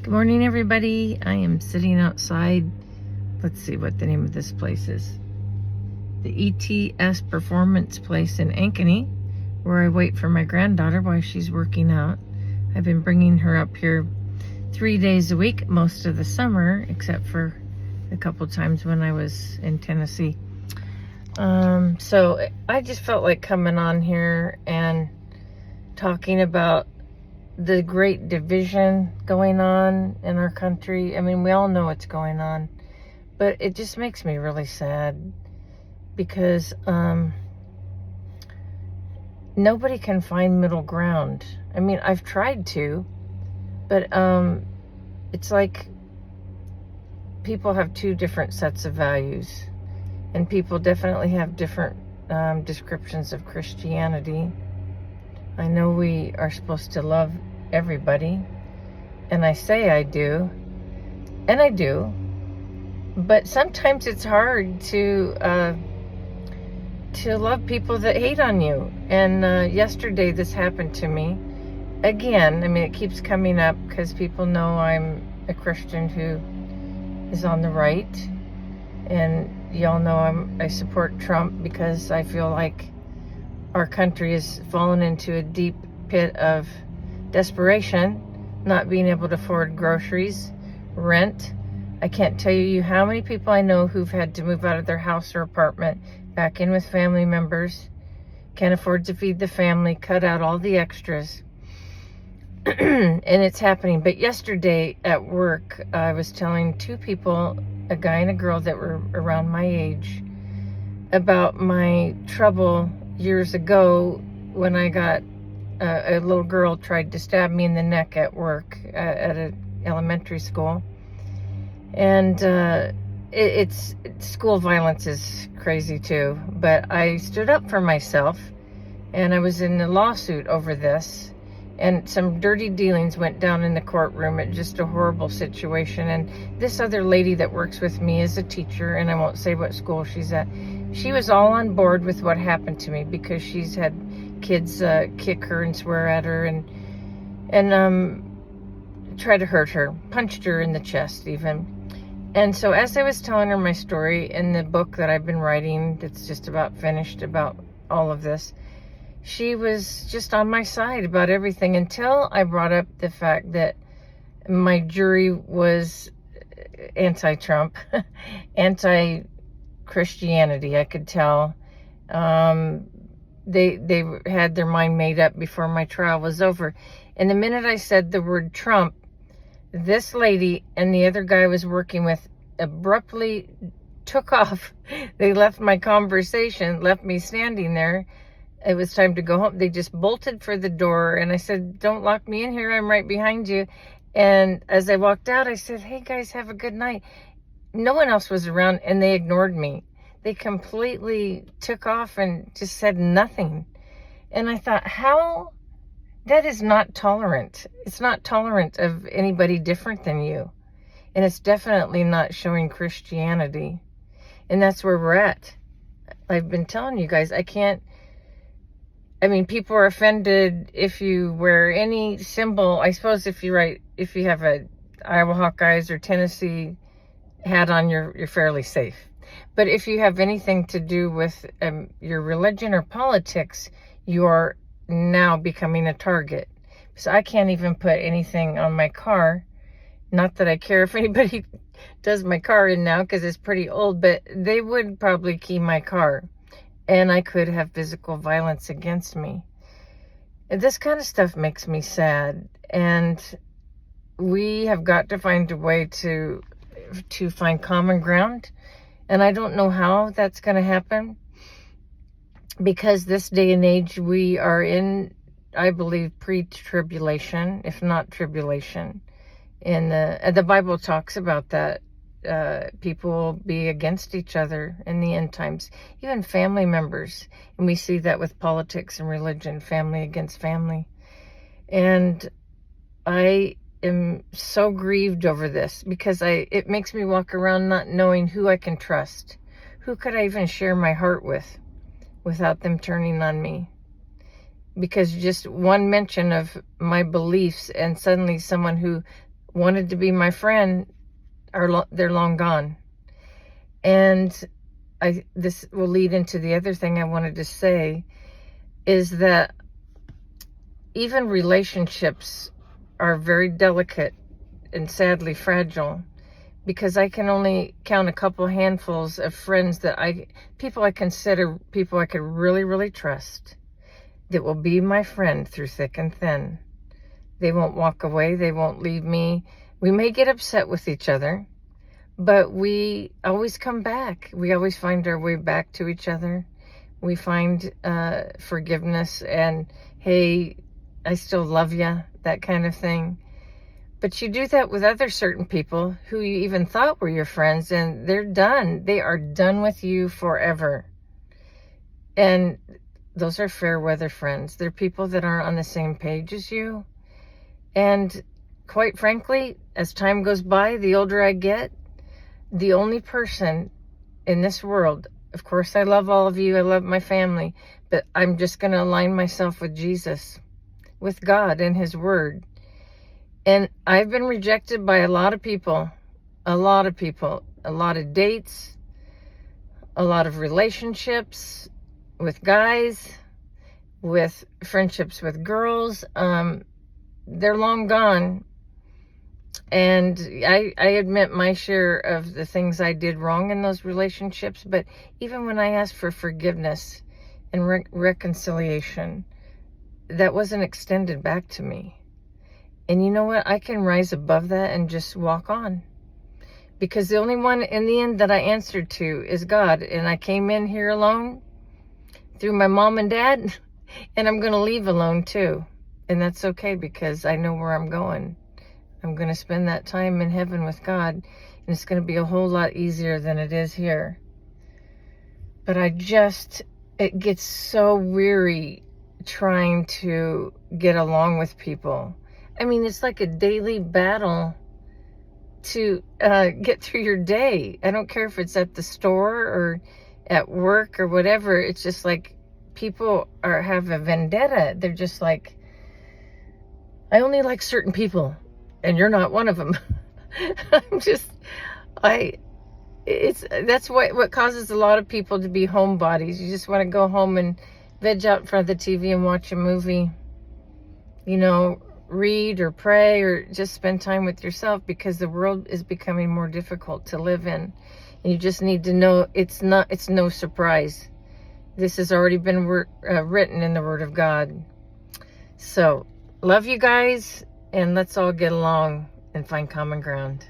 Good morning, everybody. I am sitting outside. Let's see what the name of this place is. The ETS Performance Place in Ankeny, where I wait for my granddaughter while she's working out. I've been bringing her up here 3 days a week most of the summer, except for a couple times when I was in Tennessee. So I just felt like coming on here and talking about the great division going on in our country. I mean, we all know what's going on, but it just makes me really sad because nobody can find middle ground. I mean, I've tried to, but it's like people have two different sets of values, and people definitely have different descriptions of Christianity. I know we are supposed to love everybody, and I say I do, and I do, but sometimes it's hard to love people that hate on you. And yesterday this happened to me again. I mean, it keeps coming up because people know I'm a Christian who is on the right, and y'all know I support Trump because I feel like our country has fallen into a deep pit of desperation, not being able to afford groceries, rent. I can't tell you how many people I know who've had to move out of their house or apartment, back in with family members, can't afford to feed the family, cut out all the extras. And it's happening. But yesterday at work, I was telling two people, a guy and a girl that were around my age, about my trouble years ago when I got a little girl tried to stab me in the neck at work at an elementary school. And it's school violence is crazy too, but I stood up for myself, and I was in a lawsuit over this, and some dirty dealings went down in the courtroom. It's just a horrible situation. And this other lady that works with me is a teacher, and I won't say what school she's at. She was all on board with what happened to me because she's had kids kick her and swear at her and try to hurt her, punched her in the chest even. And so as I was telling her my story in the book that I've been writing, that's just about finished, about all of this, she was just on my side about everything until I brought up the fact that my jury was anti-Trump, anti-Christianity. I could tell. They had their mind made up before my trial was over. And the minute I said the word Trump, this lady and the other guy I was working with abruptly took off. They left my conversation, left me standing there. It was time to go home. They just bolted for the door, and I said, "Don't lock me in here. I'm right behind you." And as I walked out, I said, "Hey guys, have a good night." No one else was around, and they ignored me. They completely took off and just said nothing. And I thought, how? That is not tolerant. It's not tolerant of anybody different than you. And it's definitely not showing Christianity. And that's where we're at. I've been telling you guys, people are offended if you wear any symbol. I suppose if you have a Iowa Hawkeyes or Tennessee hat on, you're fairly safe. But if you have anything to do with your religion or politics, you're now becoming a target. So I can't even put anything on my car. Not that I care if anybody does my car in now, because it's pretty old, but they would probably key my car, and I could have physical violence against me. And this kind of stuff makes me sad, and we have got to find a way to find common ground. And I don't know how that's going to happen, because this day and age we are in, I believe, pre-tribulation, if not tribulation. And the Bible talks about that. People will be against each other in the end times, even family members. And we see that with politics and religion, family against family. And I am so grieved over this because it makes me walk around not knowing who I can trust. Who could I even share my heart with without them turning on me? Because just one mention of my beliefs, and suddenly someone who wanted to be my friend they're long gone. And this will lead into the other thing I wanted to say, is that even relationships are very delicate and sadly fragile, because I can only count a couple handfuls of friends people I consider people I could really, really trust, that will be my friend through thick and thin. They won't walk away. They won't leave me. We may get upset with each other, but we always come back. We always find our way back to each other. We find forgiveness and, hey, I still love you, that kind of thing. But you do that with other certain people who you even thought were your friends, and they're done. They are done with you forever. And those are fair weather friends. They're people that aren't on the same page as you. And quite frankly, as time goes by, the older I get, the only person in this world, of course I love all of you, I love my family, but I'm just going to align myself with Jesus, with God and His Word. And I've been rejected by a lot of people, a lot of dates, a lot of relationships with guys, with friendships with girls. They're long gone. And I admit my share of the things I did wrong in those relationships. But even when I asked for forgiveness and reconciliation, that wasn't extended back to me. And you know what? I can rise above that and just walk on. Because the only one in the end that I answered to is God. And I came in here alone through my mom and dad. And I'm going to leave alone too. And that's okay, because I know where I'm going. I'm going to spend that time in heaven with God. And it's going to be a whole lot easier than it is here. But it gets so weary trying to get along with people. I mean, it's like a daily battle to get through your day. I don't care if it's at the store or at work or whatever. It's just like people have a vendetta. They're just like, I only like certain people, and you're not one of them. That's what causes a lot of people to be homebodies. You just want to go home and veg out in front of the TV and watch a movie, read or pray or just spend time with yourself, because the world is becoming more difficult to live in. And you just need to know it's no surprise. This has already been written in the Word of God. So, love you guys, and let's all get along and find common ground.